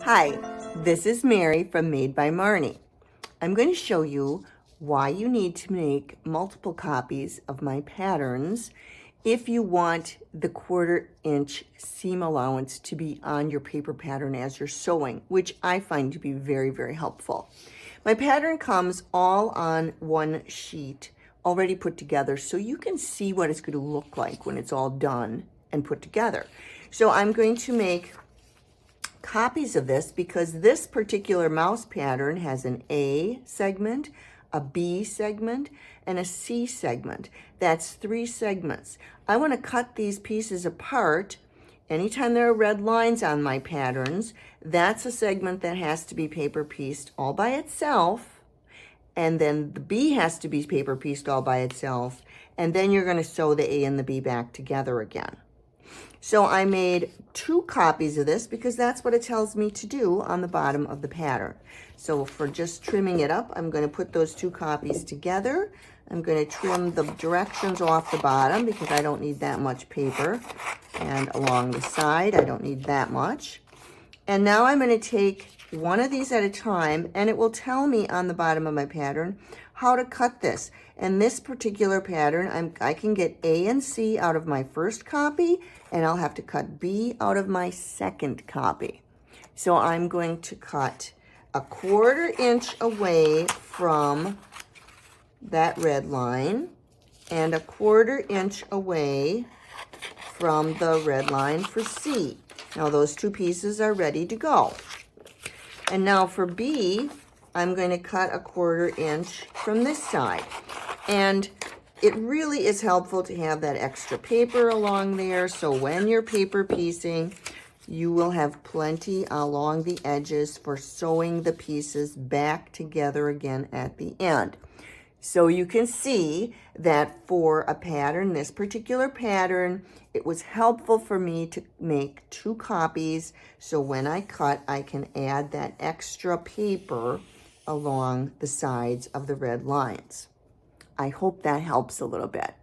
Hi, this is Mary from Made by Marney. I'm going to show you why you need to make multiple copies of my patterns if you want the 1/4 inch seam allowance to be on your paper pattern as you're sewing, which I find to be very, very helpful. My pattern comes all on one sheet already put together, so you can see what it's going to look like when it's all done and put together. So I'm going to make copies of this because this particular mouse pattern has an A segment, a B segment, and a C segment. That's 3 segments. I want to cut these pieces apart. Anytime there are red lines on my patterns, that's a segment that has to be paper pieced all by itself, and then the B has to be paper pieced all by itself, and then you're going to sew the A and the B back together again. So I made 2 copies of this because that's what it tells me to do on the bottom of the pattern. So for just trimming it up, I'm going to put those 2 copies together. I'm going to trim the directions off the bottom because I don't need that much paper. And along the side, I don't need that much. And now I'm going to take one of these at a time, and it will tell me on the bottom of my pattern how to cut this. And this particular pattern, I can get A and C out of my first copy, and I'll have to cut B out of my second copy. So I'm going to cut a 1/4 inch away from that red line and a 1/4 inch away from the red line for C. Now those 2 pieces are ready to go. And now for B, I'm going to cut a 1/4 inch from this side. And it really is helpful to have that extra paper along there, so when you're paper piecing, you will have plenty along the edges for sewing the pieces back together again at the end. So you can see that for a pattern, this particular pattern, it was helpful for me to make 2 copies, so when I cut, I can add that extra paper along the sides of the red lines. I hope that helps a little bit.